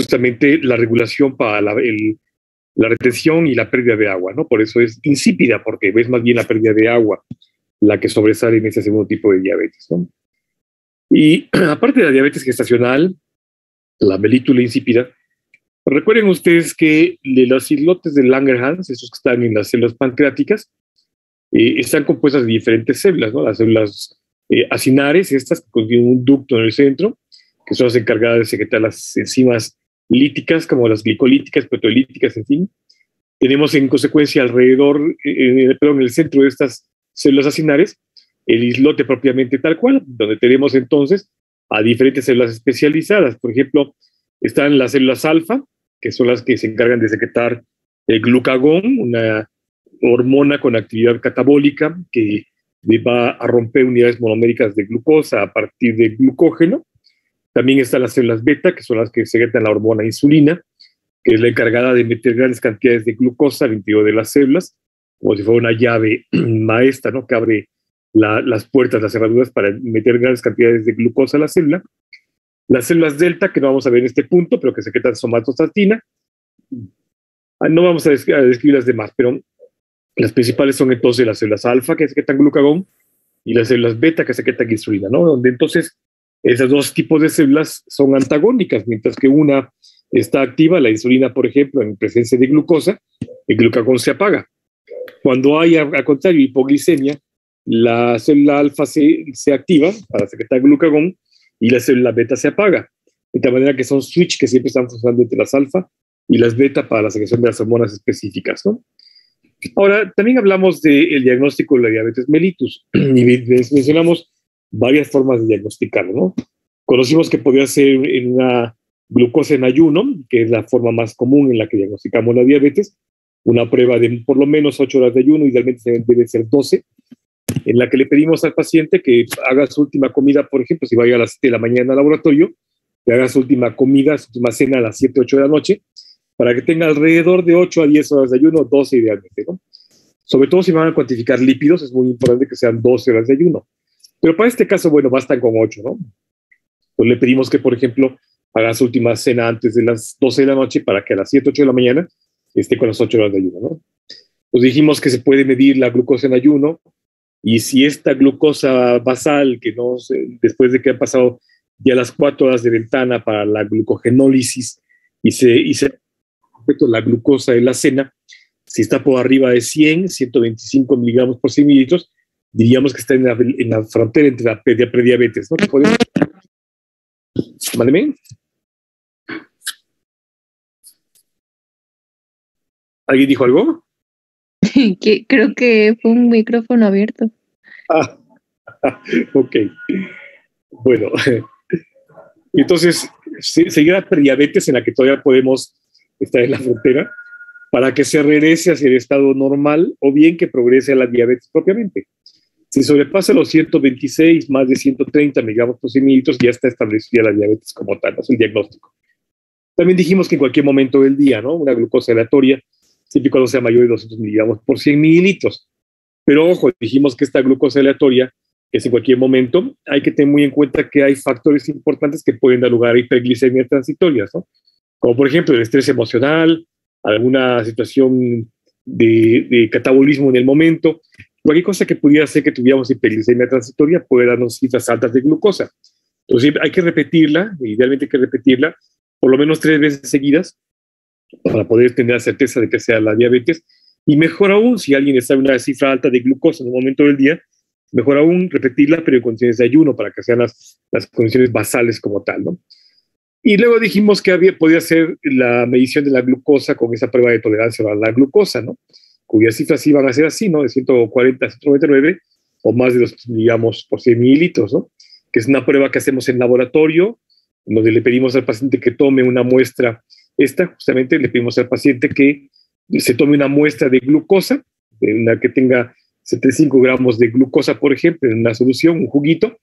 justamente la regulación para la retención y la pérdida de agua, ¿no? Por eso es insípida, porque es más bien la pérdida de agua la que sobresale en ese segundo tipo de diabetes, ¿no? Y aparte de la diabetes gestacional, la melítula insípida, recuerden ustedes que de los islotes de Langerhans, esos que están en las células pancreáticas, están compuestas de diferentes células, ¿no? Las células acinares, estas que contienen un ducto en el centro, que son las encargadas de secretar las enzimas líticas, como las glicolíticas, proteolíticas, en fin. Tenemos en consecuencia alrededor, en el centro de estas células acinares, el islote propiamente tal cual, donde tenemos entonces a diferentes células especializadas. Por ejemplo, están las células alfa, que son las que se encargan de secretar el glucagón, una hormona con actividad catabólica que va a romper unidades monoméricas de glucosa a partir de glucógeno. También están las células beta, que son las que secretan la hormona insulina, que es la encargada de meter grandes cantidades de glucosa al interior de las células, como si fuera una llave maestra, ¿no? Que abre las puertas, las cerraduras para meter grandes cantidades de glucosa a la célula. Las células delta, que no vamos a ver en este punto, pero que secretan somatostatina. No vamos a describir las demás, pero las principales son entonces las células alfa, que secretan glucagón, y las células beta, que secretan insulina, ¿no? Donde entonces esos dos tipos de células son antagónicas, mientras que una está activa, la insulina, por ejemplo, en presencia de glucosa, el glucagón se apaga. Cuando hay, al contrario, hipoglicemia, la célula alfa se activa para secretar glucagón y la célula beta se apaga. De tal manera que son switch que siempre están funcionando entre las alfa y las beta para la secreción de las hormonas específicas, ¿no? Ahora, también hablamos del diagnóstico de la diabetes mellitus y mencionamos varias formas de diagnosticarlo, ¿no? Conocimos que podría ser en una glucosa en ayuno, que es la forma más común en la que diagnosticamos la diabetes, una prueba de por lo menos 8 horas de ayuno, idealmente debe ser 12, en la que le pedimos al paciente que haga su última comida, por ejemplo, si vaya a las 7 de la mañana al laboratorio, que haga su última comida, su última cena a las 7, 8 de la noche, para que tenga alrededor de 8 a 10 horas de ayuno, 12 idealmente, ¿no? Sobre todo si van a cuantificar lípidos, es muy importante que sean 12 horas de ayuno. Pero para este caso, bueno, bastan con 8, ¿no? Entonces le pedimos que, por ejemplo, haga su última cena antes de las 12 de la noche para que a las 7, 8 de la mañana esté con las 8 horas de ayuno, ¿no? Pues dijimos que se puede medir la glucosa en ayuno y si esta glucosa basal, que no después de que han pasado ya las 4 horas de ventana para la glucogenólisis y se la glucosa en la cena, si está por arriba de 125 miligramos por 100 mililitros, diríamos que está en la frontera entre la prediabetes, ¿no? ¿Podemos? Mándeme. ¿Alguien dijo algo? Creo que fue un micrófono abierto. Ah, ok. Bueno, entonces, seguir la prediabetes en la que todavía podemos estar en la frontera para que se regrese hacia el estado normal o bien que progrese a la diabetes propiamente. Si sobrepasa los 126, más de 130 miligramos por 100 mililitros, ya está establecida la diabetes como tal, ¿no? Es el diagnóstico. También dijimos que en cualquier momento del día, ¿no? Una glucosa aleatoria, siempre y cuando sea mayor de 200 miligramos por 100 mililitros. Pero ojo, dijimos que esta glucosa aleatoria es en cualquier momento. Hay que tener muy en cuenta que hay factores importantes que pueden dar lugar a hiperglicemias transitorias, ¿no? Como por ejemplo el estrés emocional, alguna situación de catabolismo en el momento, cualquier cosa que pudiera hacer que tuviéramos hiperglicemia transitoria puede darnos cifras altas de glucosa. Entonces hay que repetirla, idealmente hay que repetirla por lo menos 3 veces seguidas para poder tener la certeza de que sea la diabetes. Y mejor aún, si alguien está en una cifra alta de glucosa en un momento del día, mejor aún repetirla, pero en condiciones de ayuno, para que sean las condiciones basales como tal, ¿no? Y luego dijimos que podía ser la medición de la glucosa con esa prueba de tolerancia a la glucosa, ¿no? Cuyas cifras iban a ser así, ¿no? De 140 a 199 o más de 200 miligramos por 100 mililitros, ¿no? Que es una prueba que hacemos en laboratorio, donde le pedimos al paciente que tome una muestra. Justamente le pedimos al paciente que se tome una muestra de glucosa, una que tenga 75 gramos de glucosa, por ejemplo, en una solución, un juguito.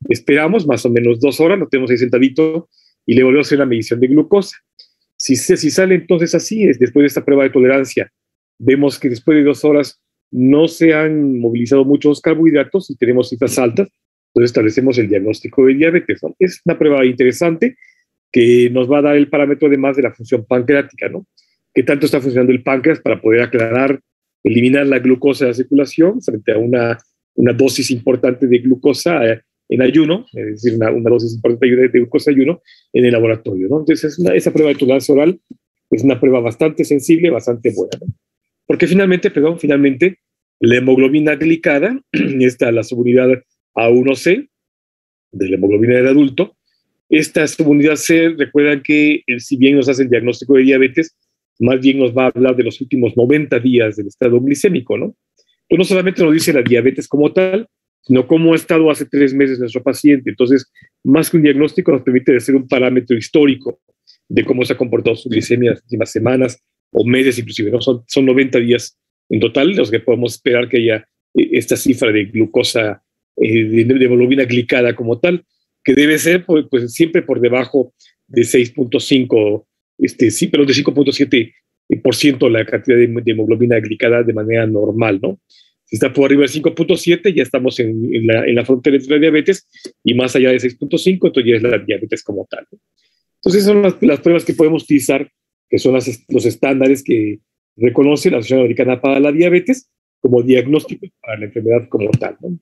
Esperamos más o menos 2 horas, lo tenemos ahí sentadito y le volvemos a hacer la medición de glucosa. Si sale entonces así, después de esta prueba de tolerancia, vemos que después de 2 horas no se han movilizado muchos carbohidratos y tenemos cifras altas, entonces establecemos el diagnóstico de diabetes, ¿no? Es una prueba interesante, que nos va a dar el parámetro además de la función pancreática, ¿no? ¿Qué tanto está funcionando el páncreas para poder aclarar, eliminar la glucosa de la circulación frente a una dosis importante de glucosa en ayuno, es decir, una dosis importante de glucosa en ayuno en el laboratorio, ¿no? Entonces, esa prueba de tolerancia oral es una prueba bastante sensible, bastante buena, ¿no? Porque finalmente, la hemoglobina glicada, la subunidad A1C de la hemoglobina del adulto, esta subunidad C, recuerdan que si bien nos hace el diagnóstico de diabetes, más bien nos va a hablar de los últimos 90 días del estado glicémico, ¿no? Entonces, no solamente nos dice la diabetes como tal, sino cómo ha estado hace 3 meses nuestro paciente. Entonces, más que un diagnóstico, nos permite hacer un parámetro histórico de cómo se ha comportado su glicemia en las últimas semanas o meses inclusive, ¿no? Son 90 días en total los que podemos esperar que haya esta cifra de glucosa, de hemoglobina glicada como tal, que debe ser pues siempre por debajo de 6.5, sí, pero de 5.7% la cantidad de hemoglobina glicada de manera normal, ¿no? Si está por arriba de 5.7, ya estamos en la frontera de la diabetes, y más allá de 6.5, entonces ya es la diabetes como tal, ¿no? Entonces son las pruebas que podemos utilizar, que son los estándares que reconoce la Asociación Americana para la Diabetes como diagnóstico para la enfermedad como tal, ¿no?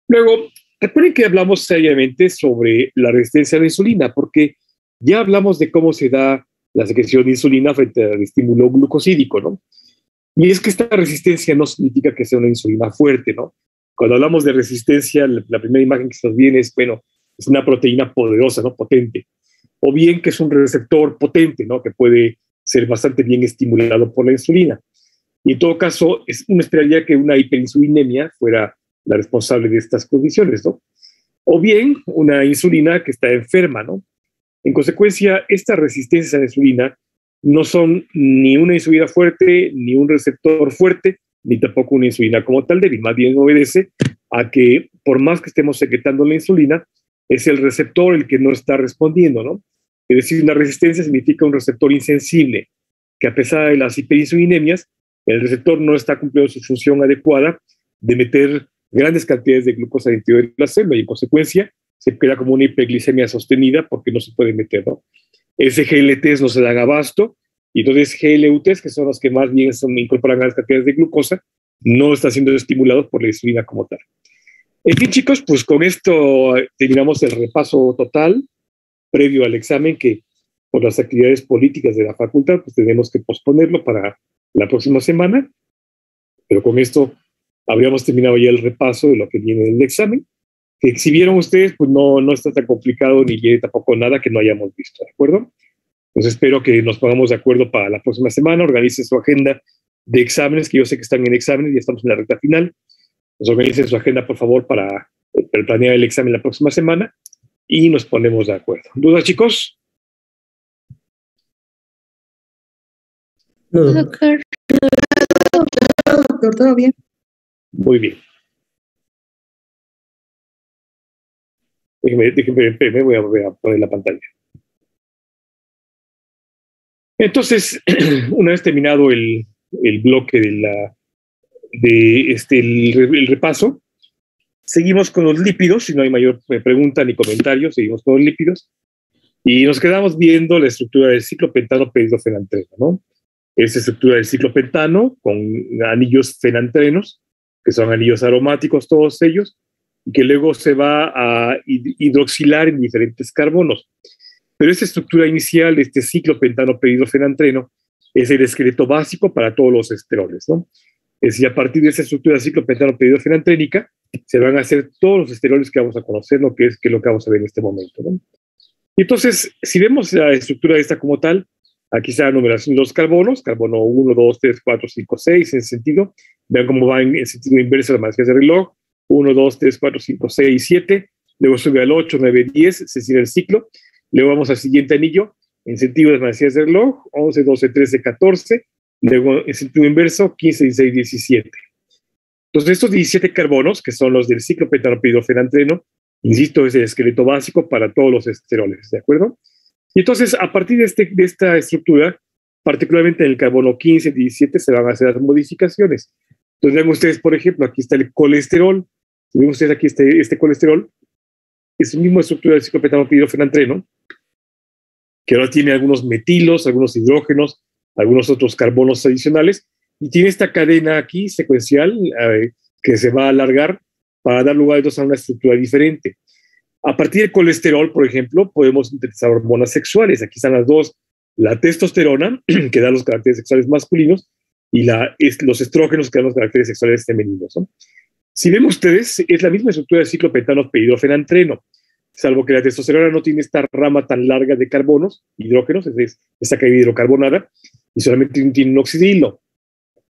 Luego, recuerden que hablamos seriamente sobre la resistencia a la insulina, porque ya hablamos de cómo se da la secreción de insulina frente al estímulo glucosídico, ¿no? Y es que esta resistencia no significa que sea una insulina fuerte, ¿no? Cuando hablamos de resistencia, la primera imagen que se nos viene es, bueno, es una proteína poderosa, ¿no? Potente. O bien que es un receptor potente, ¿no? Que puede ser bastante bien estimulado por la insulina. Y en todo caso, uno esperaría que una hiperinsulinemia fuera la responsable de estas condiciones, ¿no? O bien una insulina que está enferma, ¿no? En consecuencia, esta resistencia a la insulina no son ni una insulina fuerte, ni un receptor fuerte, ni tampoco una insulina como tal débil. Más bien obedece a que, por más que estemos secretando la insulina, es el receptor el que no está respondiendo, ¿no? Es decir, una resistencia significa un receptor insensible, que a pesar de las hiperinsulinemias, el receptor no está cumpliendo su función adecuada de meter grandes cantidades de glucosa dentro de la célula, y en consecuencia se queda como una hiperglicemia sostenida porque no se puede meter, ¿no? SGLTs no se dan abasto, y entonces GLUTs, que son los que más bien incorporan grandes cantidades de glucosa, no está siendo estimulado por la insulina como tal. En fin, chicos, pues con esto terminamos el repaso total previo al examen, que por las actividades políticas de la facultad, pues tenemos que posponerlo para la próxima semana, pero con esto habríamos terminado ya el repaso de lo que viene en el examen, que si vieron ustedes, pues no está tan complicado ni viene tampoco nada que no hayamos visto, ¿de acuerdo? Entonces espero que nos pongamos de acuerdo para la próxima semana, organicen su agenda de exámenes, que yo sé que están en exámenes, ya estamos en la recta final, pues organicen su agenda, por favor, para planear el examen la próxima semana, y nos ponemos de acuerdo. ¿Dudas, chicos? No. Doctor, todo bien. Muy bien. Déjenme, voy a poner la pantalla. Entonces, una vez terminado el bloque el repaso, seguimos con los lípidos. Si no hay mayor pregunta ni comentario, seguimos con los lípidos. Y nos quedamos viendo la estructura del ciclopentano peridofenantreno, ¿no? Esa estructura del ciclopentano con anillos fenantrenos, que son anillos aromáticos todos ellos, y que luego se va a hidroxilar en diferentes carbonos. Pero esta estructura inicial de este ciclopentano peridofenantreno es el esqueleto básico para todos los esteroles, ¿no? Es decir, a partir de esa estructura ciclopentano peridofenantrénica se van a hacer todos los esteroles que vamos a conocer, lo que es lo que vamos a ver en este momento, ¿no? Y entonces, si vemos la estructura esta como tal, aquí está la numeración de los carbonos, carbono 1, 2, 3, 4, 5, 6, en ese sentido. Vean cómo va en sentido inverso la manecillas de reloj. 1, 2, 3, 4, 5, 6, 7. Luego sube al 8, 9, 10, se cierra el ciclo. Luego vamos al siguiente anillo, en sentido de las manecillas de reloj, 11, 12, 13, 14. Luego en sentido inverso, 15, 16, 17. Entonces, estos 17 carbonos, que son los del ciclopentano peridofenantreno, insisto, es el esqueleto básico para todos los esteroles, ¿de acuerdo? Y entonces, a partir de esta estructura, particularmente en el carbono 15, 17, se van a hacer las modificaciones. Entonces, vean ustedes, por ejemplo, aquí está el colesterol. Si ven ustedes aquí este colesterol, es la misma estructura del ciclopentano peridofenantreno, que ahora tiene algunos metilos, algunos hidrógenos, algunos otros carbonos adicionales, y tiene esta cadena aquí secuencial que se va a alargar para dar lugar entonces a una estructura diferente. A partir del colesterol, por ejemplo, podemos sintetizar hormonas sexuales. Aquí están las dos, la testosterona, que da los caracteres sexuales masculinos, y los estrógenos, que dan los caracteres sexuales femeninos, ¿no? Si ven ustedes, es la misma estructura del ciclo pentano-pehidrofenantreno, salvo que la testosterona no tiene esta rama tan larga de carbonos, hidrógenos, es decir, esta caída hidrocarbonada, y solamente tiene un oxidilo.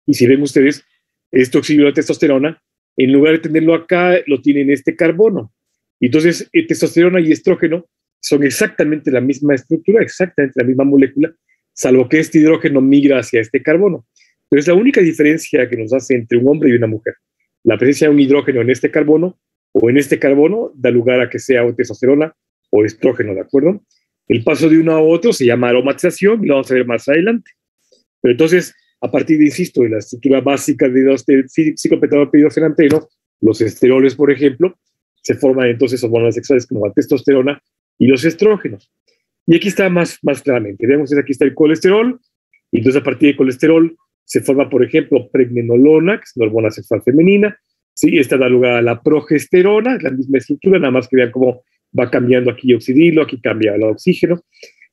Y si ven ustedes, este oxidilo de testosterona, en lugar de tenerlo acá, lo tiene en este carbono. Entonces, testosterona y estrógeno son exactamente la misma estructura, exactamente la misma molécula, salvo que este hidrógeno migra hacia este carbono. Entonces, la única diferencia que nos hace entre un hombre y una mujer, la presencia de un hidrógeno en este carbono o en este carbono, da lugar a que sea o testosterona o estrógeno, ¿de acuerdo? El paso de uno a otro se llama aromatización y lo vamos a ver más adelante. Pero entonces, a partir de, insisto, de la estructura básica del ciclo pentano-pehidrofenantreno, los esteroles, por ejemplo, se forman entonces hormonas sexuales como la testosterona y los estrógenos. Y aquí está más claramente. Veamos, aquí está el colesterol, y entonces a partir del colesterol se forma, por ejemplo, pregnenolona, que es una hormona sexual femenina. Sí, esta da lugar a la progesterona, la misma estructura, nada más que vean cómo va cambiando aquí oxidilo, aquí cambia el oxígeno.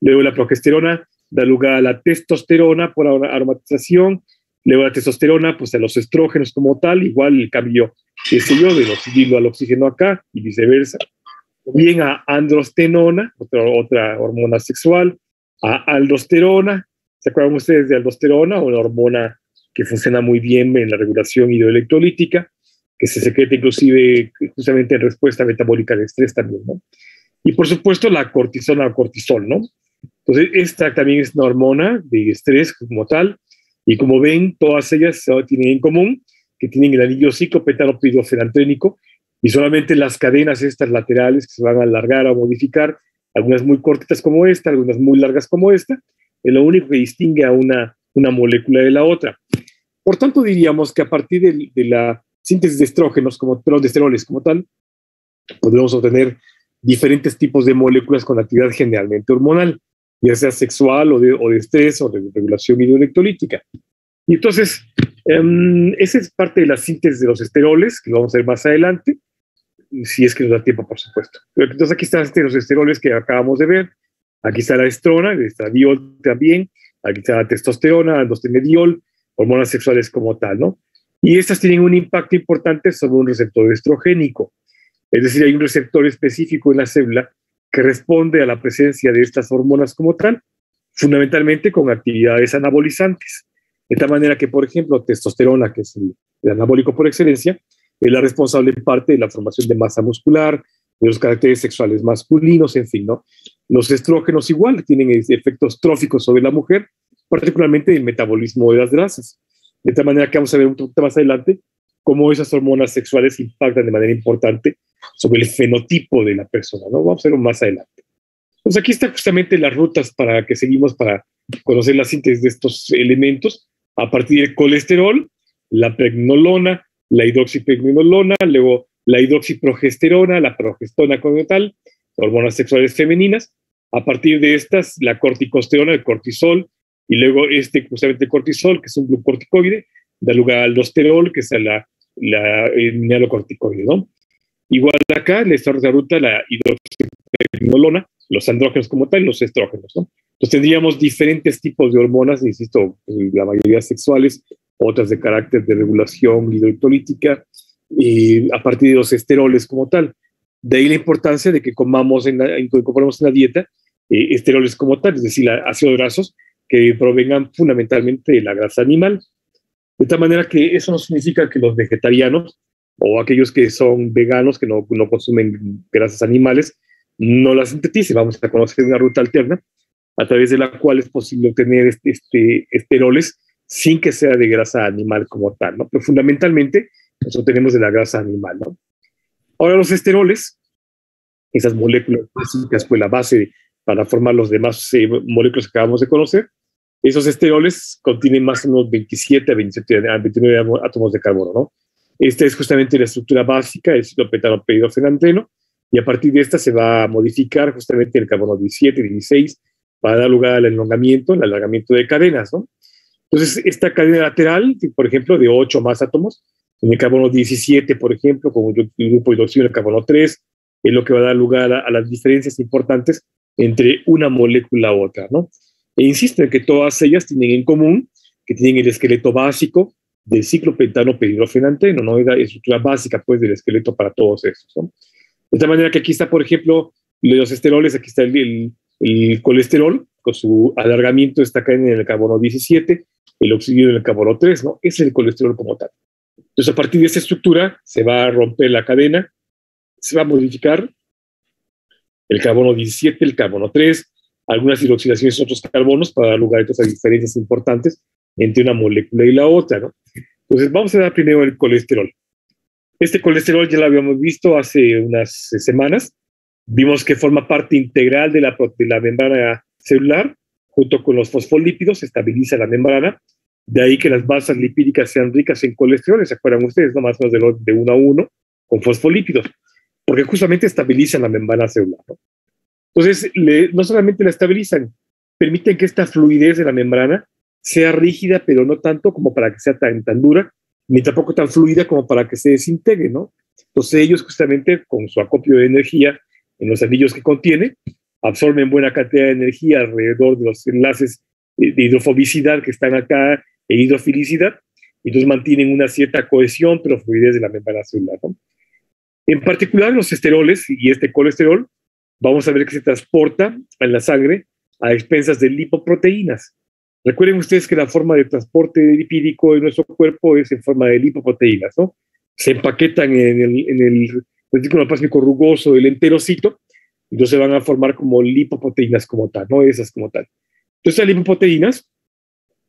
Luego la progesterona da lugar a la testosterona por aromatización. Luego la testosterona, pues a los estrógenos como tal, igual el cambio, qué sé yo, del oxidilo al oxígeno acá y viceversa. Bien a androstenona, otra hormona sexual, a aldosterona. ¿Se acuerdan ustedes de aldosterona? Una hormona que funciona muy bien en la regulación hidroelectrolítica, que se secreta inclusive justamente en respuesta metabólica de estrés también, ¿no? Y por supuesto la cortisona o cortisol, ¿no? Entonces esta también es una hormona de estrés como tal, y como ven, todas ellas tienen en común que tienen el anillo ciclopentano-pehidrofenantrénico, y solamente las cadenas estas laterales que se van a alargar o modificar, algunas muy cortitas como esta, algunas muy largas como esta, es lo único que distingue a una molécula de la otra. Por tanto, diríamos que a partir de la síntesis de estrógenos, de esteroles como tal, podemos obtener diferentes tipos de moléculas con actividad generalmente hormonal, ya sea sexual o de estrés o de regulación hidroelectrolítica. Y entonces, esa es parte de la síntesis de los esteroles, que lo vamos a ver más adelante, si es que nos da tiempo, por supuesto. Pero entonces aquí están los esteroles que acabamos de ver. Aquí está la estrona, el estradiol también, aquí está la testosterona, aldostenediol, hormonas sexuales como tal, ¿no? Y estas tienen un impacto importante sobre un receptor estrogénico. Es decir, hay un receptor específico en la célula que responde a la presencia de estas hormonas como tal, fundamentalmente con actividades anabolizantes. De tal manera que, por ejemplo, testosterona, que es el anabólico por excelencia, es la responsable en parte de la formación de masa muscular, de los caracteres sexuales masculinos, en fin, ¿no? Los estrógenos igual tienen efectos tróficos sobre la mujer, particularmente el metabolismo de las grasas. De tal manera que vamos a ver un poquito más adelante cómo esas hormonas sexuales impactan de manera importante sobre el fenotipo de la persona, ¿no? Vamos a verlo más adelante. Pues aquí están justamente las rutas para que seguimos para conocer la síntesis de estos elementos a partir del colesterol, la pregnenolona, la hidroxipregnenolona, luego la hidroxiprogesterona, la progesterona como tal, hormonas sexuales femeninas. A partir de estas, la corticosterona, el cortisol, y luego justamente el cortisol, que es un glucorticoide, da lugar al aldosterol, que es el mineralocorticoide, ¿no? Igual acá, esta ruta, la hidroxipregnenolona, los andrógenos como tal, y los estrógenos, ¿no? Entonces tendríamos diferentes tipos de hormonas, insisto, la mayoría sexuales, otras de carácter de regulación hidroelectrolítica, y a partir de los esteroles como tal. De ahí la importancia de que incorporemos en la dieta esteroles como tal, es decir, ácidos grasos que provengan fundamentalmente de la grasa animal. De tal manera que eso no significa que los vegetarianos o aquellos que son veganos, que no consumen grasas animales, no las sinteticen. Vamos a conocer una ruta alterna a través de la cual es posible obtener esteroles sin que sea de grasa animal como tal, ¿no? Pero fundamentalmente nosotros tenemos de la grasa animal, ¿no? Ahora los esteroles, esas moléculas básicas, pues la base para formar los demás moléculas que acabamos de conocer, esos esteroles contienen más o menos 27 a 29 átomos de carbono, ¿no? Esta es justamente la estructura básica del ciclopentano-pehidrofenantreno, y a partir de esta se va a modificar justamente el carbono 17, 16 para dar lugar al elongamiento, al alargamiento de cadenas, ¿no? Entonces, esta cadena lateral, por ejemplo, de 8 o más átomos, en el carbono 17, por ejemplo, como el grupo hidroxilo, el carbono 3, es lo que va a dar lugar a las diferencias importantes entre una molécula u otra, ¿no? E insisto en que todas ellas tienen en común que tienen el esqueleto básico del ciclo pentano perhidrofenanteno, ¿no? Es la estructura básica, pues, del esqueleto para todos estos, ¿no? De esta manera que aquí está, por ejemplo, los esteroles, aquí está el colesterol, con su alargamiento está acá en el carbono 17, el oxígeno en el carbono 3, ¿no? Ese es el colesterol como tal. Entonces, a partir de esta estructura, se va a romper la cadena, se va a modificar el carbono 17, el carbono 3, algunas hidroxilaciones de otros carbonos para dar lugar a estas diferencias importantes entre una molécula y la otra, ¿no? Entonces, vamos a dar primero el colesterol. Este colesterol ya lo habíamos visto hace unas semanas. Vimos que forma parte integral de la membrana celular, junto con los fosfolípidos, estabiliza la membrana. De ahí que las masas lipídicas sean ricas en colesterol, ¿se acuerdan ustedes? No más o menos de 1 a 1 con fosfolípidos, porque justamente estabilizan la membrana celular, ¿no? Entonces, no solamente la estabilizan, permiten que esta fluidez de la membrana sea rígida, pero no tanto como para que sea tan dura, ni tampoco tan fluida como para que se desintegre, ¿no? Entonces, ellos justamente con su acopio de energía en los anillos que contiene, absorben buena cantidad de energía alrededor de los enlaces de hidrofobicidad que están acá e hidrofilicidad, y entonces mantienen una cierta cohesión, pero fluidez de la membrana celular, ¿no? En particular, los esteroles y este colesterol, vamos a ver que se transporta en la sangre a expensas de lipoproteínas. Recuerden ustedes que la forma de transporte lipídico en nuestro cuerpo es en forma de lipoproteínas, ¿no? Se empaquetan en el retículo plásmico rugoso del enterocito, entonces van a formar como lipoproteínas como tal, ¿no? Esas como tal. Entonces, las lipoproteínas,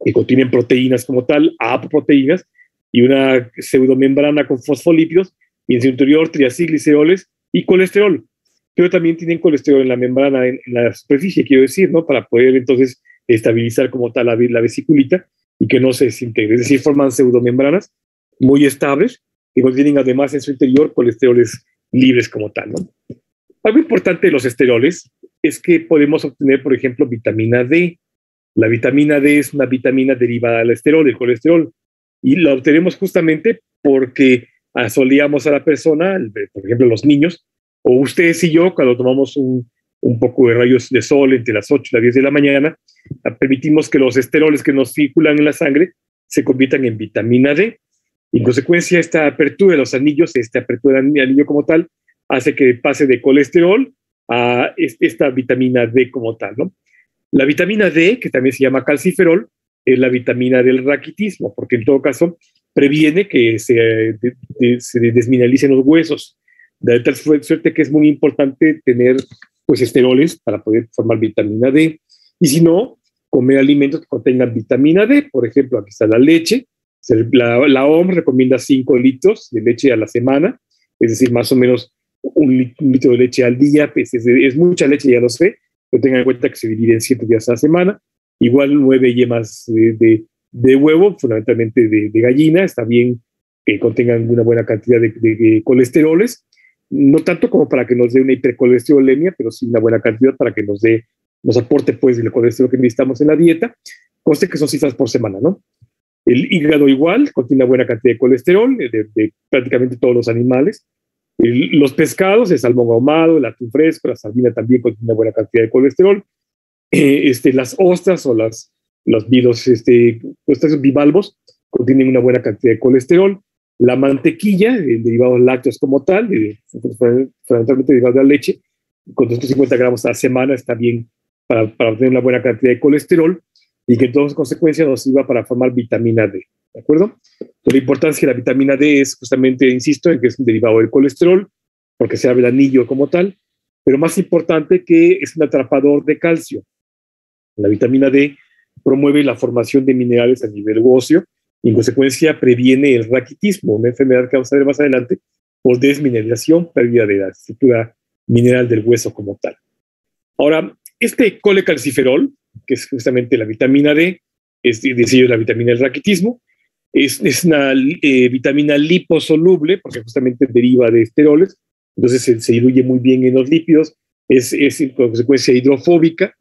que contienen proteínas como tal, apoproteínas, y una pseudomembrana con fosfolípidos, y en su interior triacilgliceroles y colesterol. Pero también tienen colesterol en la membrana, en la superficie, quiero decir, ¿no? Para poder entonces estabilizar como tal la vesiculita y que no se desintegre. Es decir, forman pseudomembranas muy estables que contienen además en su interior colesteroles libres como tal, ¿no? Algo importante de los esteroles es que podemos obtener, por ejemplo, vitamina D. La vitamina D es una vitamina derivada del esterol, del colesterol, y la obtenemos justamente porque asoleamos a la persona, por ejemplo, los niños, o ustedes y yo, cuando tomamos un poco de rayos de sol entre las 8 y las 10 de la mañana, permitimos que los esteroles que nos circulan en la sangre se conviertan en vitamina D. Y en consecuencia, esta apertura de los anillos, esta apertura del anillo como tal, hace que pase de colesterol a esta vitamina D como tal, ¿no? La vitamina D, que también se llama calciferol, es la vitamina del raquitismo, porque en todo caso previene que se desminalicen los huesos. De tal suerte que es muy importante tener pues esteroles para poder formar vitamina D. Y si no, comer alimentos que contengan vitamina D. Por ejemplo, aquí está la leche. La OMS recomienda 5 litros de leche a la semana, es decir, más o menos un litro de leche al día. Pues es mucha leche, ya lo sé, pero tengan en cuenta que se divide en 7 días a la semana. Igual 9 yemas de huevo, fundamentalmente de gallina. Está bien que contengan una buena cantidad de colesteroles, no tanto como para que nos dé una hipercolesterolemia, pero sí una buena cantidad para que nos aporte pues el colesterol que necesitamos en la dieta. Conste que son cifras por semana, ¿no? El hígado igual, contiene una buena cantidad de colesterol de prácticamente todos los animales. Los pescados, el salmón ahumado, el atún fresco, la sardina también contiene una buena cantidad de colesterol. Las ostras o los crustáceos bivalvos contienen una buena cantidad de colesterol. La mantequilla, derivados lácteos como tal, fundamentalmente derivados de la leche, con 250 gramos a la semana está bien para obtener una buena cantidad de colesterol y que en todas consecuencias nos sirva para formar vitamina D, ¿de acuerdo? Pero la importancia es que la vitamina D es justamente, insisto, en que es un derivado del colesterol, porque se abre el anillo como tal, pero más importante que es un atrapador de calcio. La vitamina D promueve la formación de minerales a nivel óseo y en consecuencia previene el raquitismo, una enfermedad que vamos a ver más adelante, por desmineralización, pérdida de la estructura mineral del hueso como tal. Ahora, este colecalciferol, que es justamente la vitamina D, es decir, la vitamina del raquitismo, es una vitamina liposoluble, porque justamente deriva de esteroles, entonces se diluye muy bien en los lípidos, es en consecuencia hidrofóbica,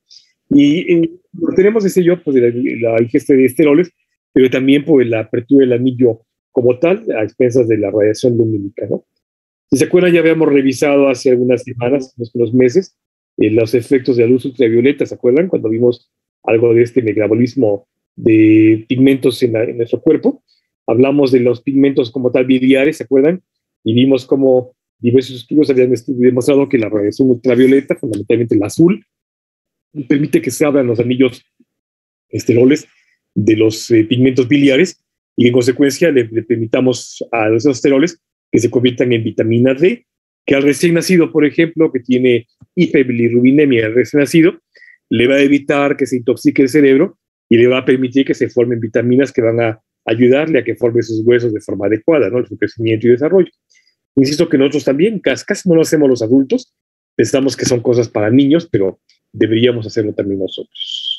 Y tenemos ese yo, pues, de la ingesta de esteroles, pero también por la apertura del anillo como tal, a expensas de la radiación lumínica, ¿no? Si se acuerdan, ya habíamos revisado hace algunas semanas, unos meses, los efectos de la luz ultravioleta, ¿se acuerdan? Cuando vimos algo de este metabolismo de pigmentos en nuestro cuerpo. Hablamos de los pigmentos como tal biliares, ¿se acuerdan? Y vimos cómo diversos estudios habían demostrado que la radiación ultravioleta, fundamentalmente el azul, permite que se abran los anillos esteroles de los pigmentos biliares y en consecuencia le permitamos a los esteroles que se conviertan en vitamina D, que al recién nacido, por ejemplo, que tiene hiperbilirrubinemia al recién nacido, le va a evitar que se intoxique el cerebro y le va a permitir que se formen vitaminas que van a ayudarle a que forme sus huesos de forma adecuada, ¿no? Su crecimiento y desarrollo. Insisto que nosotros también, casi no lo hacemos los adultos, pensamos que son cosas para niños, pero deberíamos hacerlo también nosotros.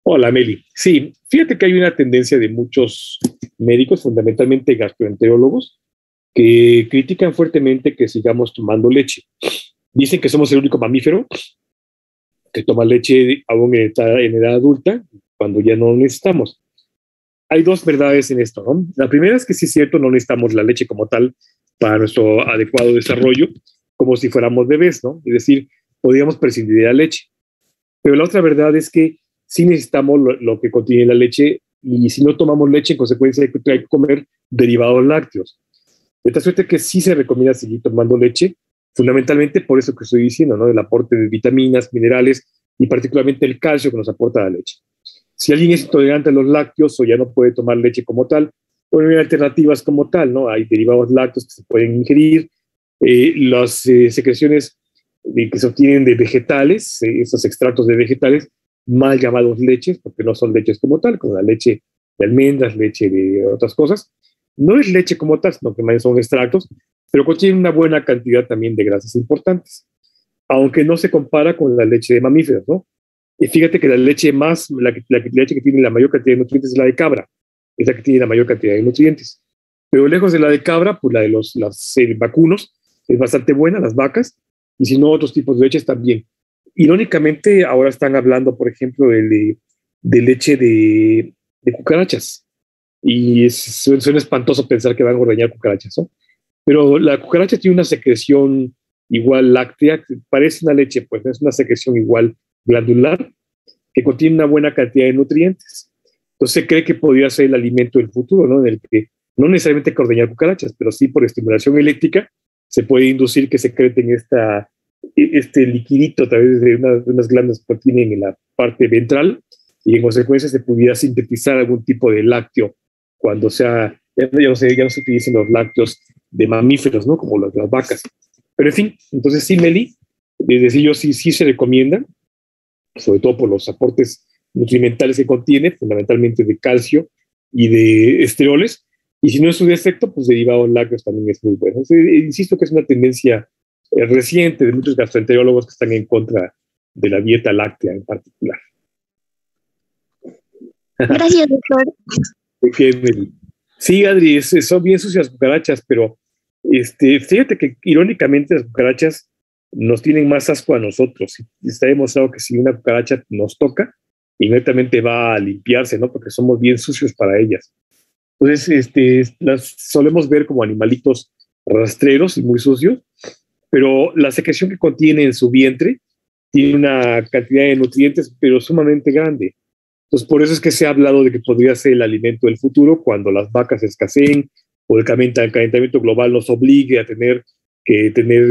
Hola, Meli. Sí, fíjate que hay una tendencia de muchos médicos, fundamentalmente gastroenterólogos, que critican fuertemente que sigamos tomando leche. Dicen que somos el único mamífero que toma leche aún en edad adulta, cuando ya no lo necesitamos. Hay dos verdades en esto, ¿no? La primera es que sí es cierto, no necesitamos la leche como tal para nuestro adecuado desarrollo, como si fuéramos bebés, ¿no? Es decir, podríamos prescindir de la leche. Pero la otra verdad es que sí necesitamos lo que contiene la leche y si no tomamos leche, en consecuencia hay que comer derivados lácteos. De tal suerte que sí se recomienda seguir tomando leche, fundamentalmente por eso que estoy diciendo, ¿no? El aporte de vitaminas, minerales y particularmente el calcio que nos aporta la leche. Si alguien es intolerante a los lácteos o ya no puede tomar leche como tal, bueno, hay alternativas como tal, ¿no? Hay derivados lácteos que se pueden ingerir, las secreciones que se obtienen de vegetales, esos extractos de vegetales, mal llamados leches, porque no son leches como tal, como la leche de almendras, leche de otras cosas. No es leche como tal, sino que más son extractos, pero contienen una buena cantidad también de grasas importantes, aunque no se compara con la leche de mamíferos, ¿no? Y fíjate que la leche leche que tiene la mayor cantidad de nutrientes es la de cabra, es la que tiene la mayor cantidad de nutrientes. Pero lejos de la de cabra, pues la de los vacunos es bastante buena, las vacas, y si no, otros tipos de leches también. Irónicamente, ahora están hablando, por ejemplo, de leche de cucarachas. Y suena espantoso pensar que van a ordeñar cucarachas, ¿no? Pero la cucaracha tiene una secreción igual láctea, que parece una leche, pues es una secreción igual glandular, que contiene una buena cantidad de nutrientes. Entonces se cree que podría ser el alimento del futuro, ¿no? En el que no necesariamente hay que ordeñar cucarachas, pero sí por estimulación eléctrica se puede inducir que secreten este liquidito a través de unas glándulas que tienen en la parte ventral y en consecuencia se pudiera sintetizar algún tipo de lácteo cuando ya no se utilicen los lácteos de mamíferos, ¿no? Como las vacas. Pero en fin, entonces sí, Meli, desde yo sí se recomienda, sobre todo por los aportes nutrimentales que contiene, fundamentalmente de calcio y de esteroles, y si no es su defecto, pues derivados lácteos también es muy bueno. Insisto que es una tendencia reciente de muchos gastroenterólogos que están en contra de la dieta láctea en particular. Gracias, doctor. Sí, Adri, son bien sucias las cucarachas, pero fíjate que irónicamente las cucarachas nos tienen más asco a nosotros. Está demostrado que si una cucaracha nos toca, inmediatamente va a limpiarse, ¿no? Porque somos bien sucios para ellas. Entonces, las solemos ver como animalitos rastreros y muy sucios, pero la secreción que contiene en su vientre tiene una cantidad de nutrientes, pero sumamente grande. Entonces, por eso es que se ha hablado de que podría ser el alimento del futuro cuando las vacas escaseen o el calentamiento global nos obligue a tener que tener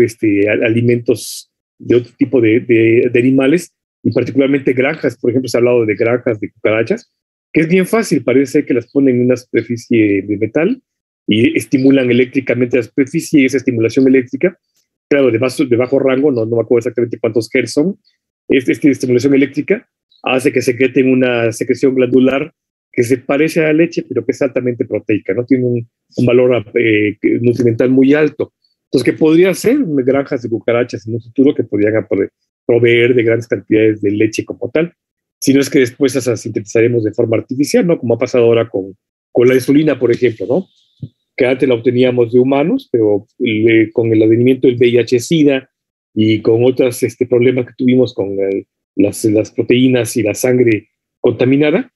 alimentos de otro tipo de animales, y particularmente granjas. Por ejemplo, se ha hablado de granjas de cucarachas, que es bien fácil, parece que las ponen en una superficie de metal y estimulan eléctricamente la superficie, y esa estimulación eléctrica, claro, de bajo rango, no me acuerdo exactamente cuántos hertz son, esta estimulación eléctrica hace que secreten una secreción glandular que se parece a la leche, pero que es altamente proteica, ¿no? Tiene un valor nutrimental muy alto. Entonces, que podría ser granjas de cucarachas en un futuro que podrían proveer de grandes cantidades de leche como tal, si no es que después las sintetizaremos de forma artificial, ¿no? Como ha pasado ahora con la insulina, por ejemplo, ¿no? que antes la obteníamos de humanos, pero con el advenimiento del VIH-Sida y con otros problemas que tuvimos con las proteínas y la sangre contaminada,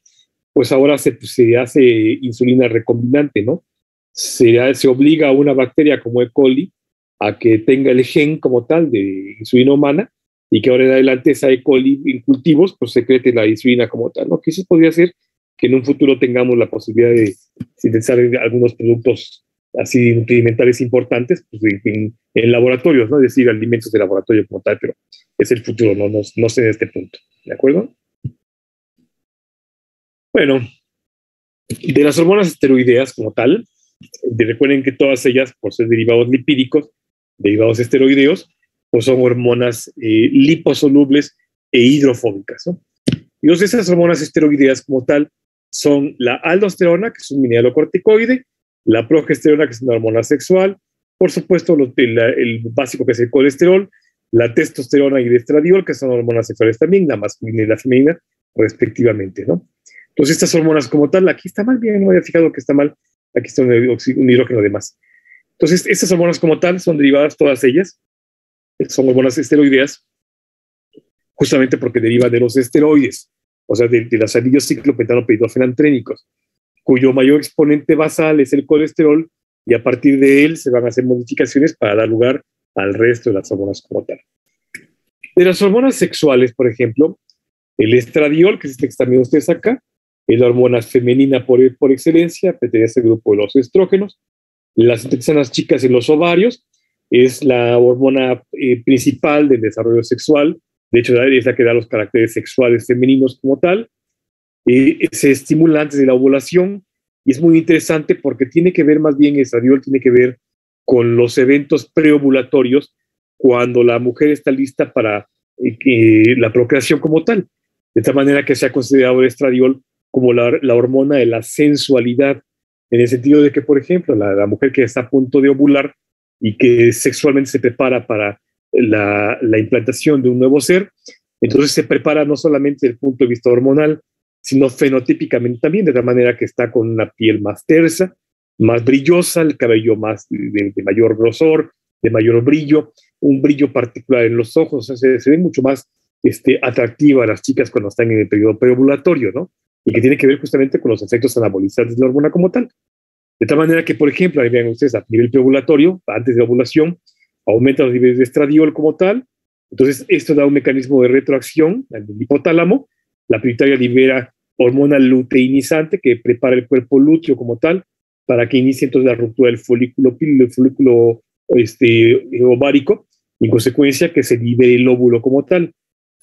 pues ahora se hace insulina recombinante, ¿no? Se obliga a una bacteria como E. coli a que tenga el gen como tal de insulina humana y que ahora en adelante esa E. coli en cultivos pues secrete la insulina como tal, ¿no? Que eso podría ser que en un futuro tengamos la posibilidad de sintetizar algunos productos así nutrimentales importantes pues, en laboratorios, ¿no? Es decir, alimentos de laboratorio como tal, pero es el futuro, no sé en este punto, ¿de acuerdo? Bueno, de las hormonas esteroideas como tal, recuerden que todas ellas, por ser derivados lipídicos, derivados esteroideos, pues son hormonas liposolubles e hidrofóbicas, ¿no? Y dos de esas hormonas esteroideas como tal son la aldosterona, que es un mineralocorticoide, la progesterona, que es una hormona sexual, por supuesto el básico que es el colesterol, la testosterona y el estradiol, que son hormonas sexuales también, la masculina y la femenina, respectivamente, ¿no? Entonces estas hormonas como tal, aquí está mal, bien, no me había fijado que está mal, aquí está un hidrógeno de más. Entonces estas hormonas como tal son derivadas todas ellas, son hormonas esteroideas, justamente porque derivan de los esteroides, o sea, de los anillos ciclopentanoperidofenantrénicos, cuyo mayor exponente basal es el colesterol, y a partir de él se van a hacer modificaciones para dar lugar al resto de las hormonas como tal. De las hormonas sexuales, por ejemplo, el estradiol, que es este que también ustedes acá, es la hormona femenina por excelencia, pertenece al grupo de los estrógenos. Las sintetizan las chicas en los ovarios, es la hormona principal del desarrollo sexual, de hecho es la que da los caracteres sexuales femeninos como tal, se estimula antes de la ovulación y es muy interesante porque tiene que ver más bien, el estradiol tiene que ver con los eventos preovulatorios cuando la mujer está lista para la procreación como tal, de tal manera que se ha considerado el estradiol como la hormona de la sensualidad, en el sentido de que, por ejemplo, la mujer que está a punto de ovular y que sexualmente se prepara para la implantación de un nuevo ser, entonces se prepara no solamente desde el punto de vista hormonal, sino fenotípicamente también, de tal manera que está con una piel más tersa, más brillosa, el cabello más de mayor grosor, de mayor brillo, un brillo particular en los ojos, o sea, se ven mucho más atractiva a las chicas cuando están en el periodo preovulatorio, ¿no? Y que tiene que ver justamente con los efectos anabolizantes de la hormona como tal. De tal manera que, por ejemplo, ahí vean ustedes, a nivel preovulatorio, antes de la ovulación, aumenta los niveles de estradiol como tal, entonces esto da un mecanismo de retroacción al hipotálamo, la pituitaria libera hormona luteinizante que prepara el cuerpo lúteo como tal, para que inicie entonces la ruptura del folículo ovárico, y en consecuencia que se libere el óvulo como tal.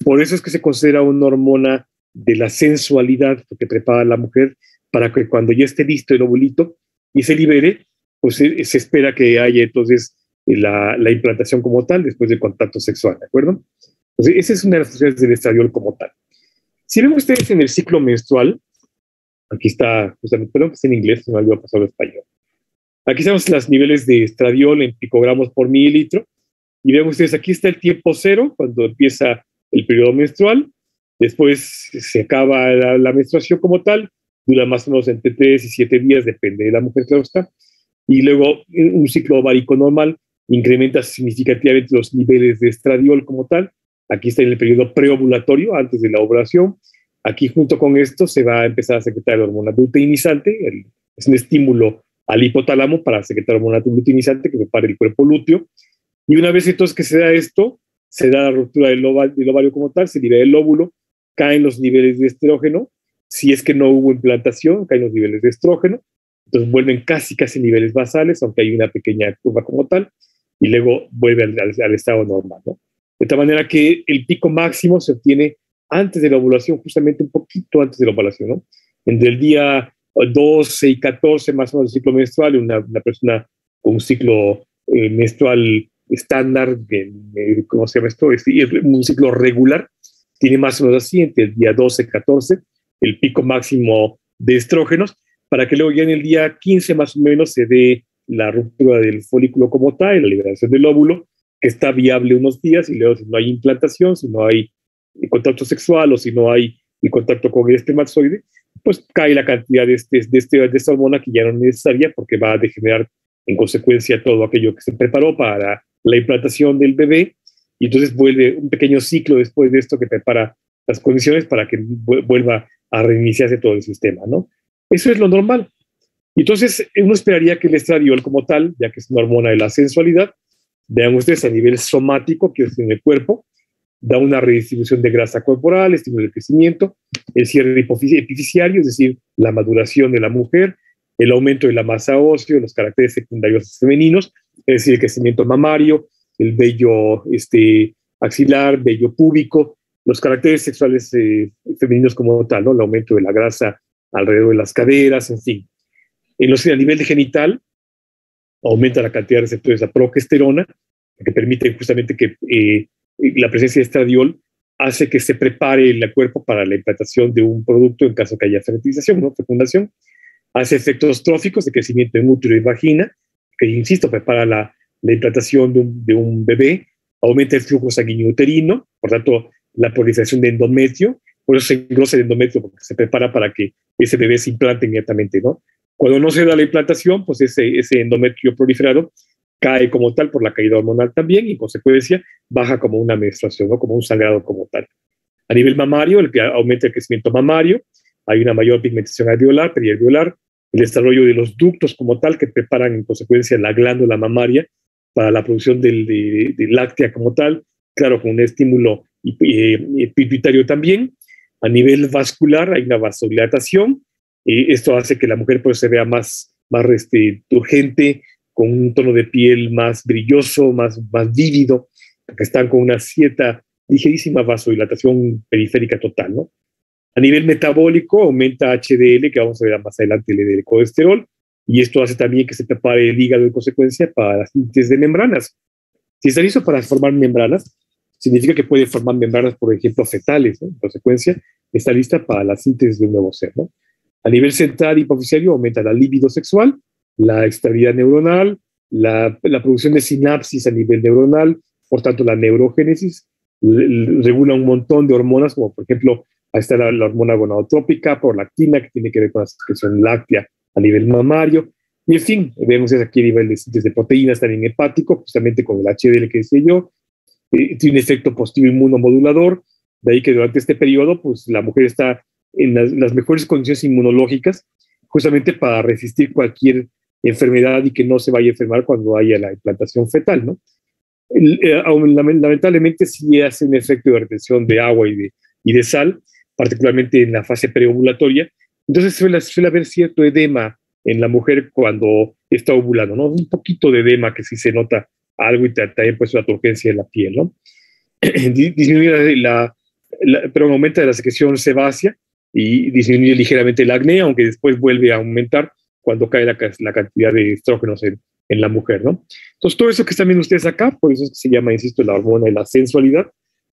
Por eso es que se considera una hormona de la sensualidad que prepara a la mujer para que cuando ya esté listo el ovulito y se libere, pues se espera que haya entonces la implantación como tal después del contacto sexual, ¿de acuerdo? Entonces, esa es una de las funciones del estradiol como tal. Si ven ustedes en el ciclo menstrual, aquí está, justamente, perdón que está en inglés, no me olvidó pasar al español. Aquí tenemos los niveles de estradiol en picogramos por mililitro, y ven ustedes, aquí está el tiempo cero, cuando empieza el periodo menstrual, después se acaba la menstruación como tal, dura más o menos entre 3 y 7 días, depende de la mujer, claro está, y luego un ciclo ovárico normal incrementa significativamente los niveles de estradiol como tal. Aquí está en el periodo preovulatorio, antes de la ovulación. Aquí junto con esto se va a empezar a secretar la hormona luteinizante, es un estímulo al hipotálamo para secretar hormona luteinizante que prepara el cuerpo lúteo. Y una vez entonces que se da esto, se da la ruptura del ovario como tal, se libera el óvulo, caen los niveles de estrógeno, si es que no hubo implantación, caen los niveles de estrógeno, entonces vuelven casi niveles basales, aunque hay una pequeña curva como tal, y luego vuelve al estado normal, ¿no? De tal manera que el pico máximo se obtiene antes de la ovulación, justamente un poquito antes de la ovulación, ¿no? Entre el día 12 y 14 más o menos del ciclo menstrual, una persona con un ciclo menstrual estándar, ¿cómo se llama esto? Un ciclo regular, tiene más o menos así, entre el día 12 y 14, el pico máximo de estrógenos, para que luego ya en el día 15 más o menos se dé la ruptura del folículo como tal, la liberación del óvulo, que está viable unos días, y luego si no hay implantación, si no hay contacto sexual o si no hay contacto con el espermatozoide, pues cae la cantidad de esta hormona que ya no es necesaria porque va a degenerar en consecuencia todo aquello que se preparó para la implantación del bebé, y entonces vuelve un pequeño ciclo después de esto que prepara las condiciones para que vuelva a reiniciarse todo el sistema, ¿no? Eso es lo normal. Entonces, uno esperaría que el estradiol como tal, ya que es una hormona de la sensualidad, vean ustedes a nivel somático, que es en el cuerpo, da una redistribución de grasa corporal, estimula el crecimiento, el cierre epifisiario, es decir, la maduración de la mujer, el aumento de la masa ósea, los caracteres secundarios femeninos, es decir, el crecimiento mamario, el vello axilar, vello púbico, los caracteres sexuales femeninos como tal, ¿no? El aumento de la grasa alrededor de las caderas, en fin. A nivel de genital, aumenta la cantidad de receptores de la progesterona, que permite justamente que la presencia de estradiol hace que se prepare el cuerpo para la implantación de un producto en caso que haya fertilización, ¿no? Fecundación. Hace efectos tróficos de crecimiento en útero y vagina, que, insisto, prepara la implantación de un bebé, aumenta el flujo sanguíneo uterino, por tanto, la proliferación de endometrio, por eso se engrosa el endometrio, porque se prepara para que ese bebé se implante inmediatamente, ¿no? Cuando no se da la implantación, pues ese endometrio proliferado cae como tal por la caída hormonal también, y en consecuencia baja como una menstruación, ¿no? Como un sangrado como tal. A nivel mamario, el que aumenta el crecimiento mamario, hay una mayor pigmentación alveolar, perialveolar, el desarrollo de los ductos como tal, que preparan en consecuencia la glándula mamaria para la producción de láctea como tal, claro, con un estímulo pituitario también. A nivel vascular hay una vasodilatación, esto hace que la mujer pues, se vea más turgente, con un tono de piel más brilloso, más vívido, que están con una cierta ligerísima vasodilatación periférica total, ¿no? A nivel metabólico aumenta HDL, que vamos a ver más adelante, el colesterol, y esto hace también que se prepare el hígado en consecuencia para la síntesis de membranas. Si está listo para formar membranas, significa que puede formar membranas, por ejemplo, fetales, ¿no? En consecuencia, está lista para la síntesis de un nuevo ser, ¿no? A nivel central hipofisiario aumenta la libido sexual, la estabilidad neuronal, la producción de sinapsis a nivel neuronal, por tanto la neurogénesis, regula un montón de hormonas, como por ejemplo, ahí está la hormona gonadotrópica, prolactina, que tiene que ver con la secreción láctea a nivel mamario, y en fin, vemos aquí a nivel de síntesis de proteínas también hepático, justamente con el HDL que decía yo, tiene un efecto positivo inmunomodulador, de ahí que durante este periodo, pues la mujer está en las mejores condiciones inmunológicas, justamente para resistir cualquier enfermedad y que no se vaya a enfermar cuando haya la implantación fetal, ¿no? Lamentablemente sí hace un efecto de retención de agua y de sal, particularmente en la fase preovulatoria. Entonces suele haber cierto edema en la mujer cuando está ovulando, ¿no? Un poquito de edema que sí se nota algo, y también pues una turgencia en la piel, ¿no? Disminuye pero aumenta la secreción sebácea y disminuye ligeramente el acné, aunque después vuelve a aumentar cuando cae la cantidad de estrógenos en la mujer, ¿no? Entonces, todo eso que están viendo ustedes acá, por eso es que se llama, insisto, la hormona de la sensualidad,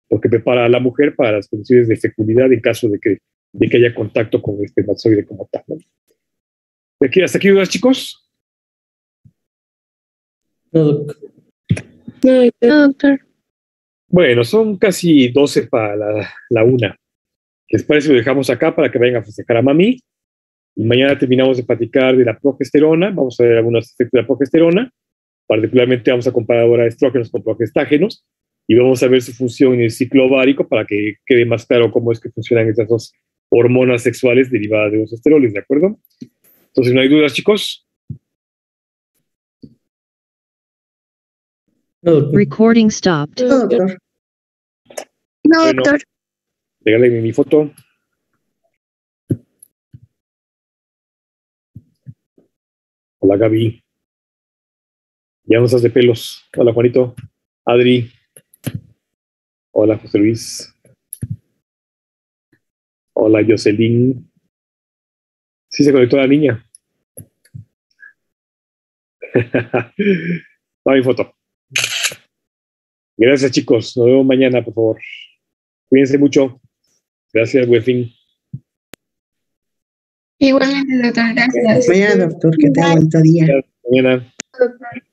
porque prepara a la mujer para las condiciones de fecundidad en caso de que haya contacto con el espermatozoide como tal, ¿no? ¿Hasta aquí dudas, chicos? No, doctor. No, doctor. Bueno, son casi 12 para la 1. ¿Les parece que lo dejamos acá para que vayan a festejar a mami? Y mañana terminamos de platicar de la progesterona. Vamos a ver algunos efectos de la progesterona. Particularmente vamos a comparar ahora estrógenos con progestágenos y vamos a ver su función en el ciclo ovárico para que quede más claro cómo es que funcionan estas dos hormonas sexuales derivadas de los esteroles, ¿de acuerdo? Entonces, ¿no hay dudas, chicos? No, doctor. Recording stopped. No, doctor. No, Bueno. doctor. Regálenme mi foto. Hola, Gaby. Ya no estás de pelos. Hola, Juanito. Adri. Hola, José Luis. Hola, Jocelyn. Sí se conectó la niña. Va mi foto. Gracias, chicos. Nos vemos mañana, por favor. Cuídense mucho. Gracias, buen fin. Igualmente, doctor, gracias. Mañana, doctor, que tenga bonito día. Mañana. Doctor.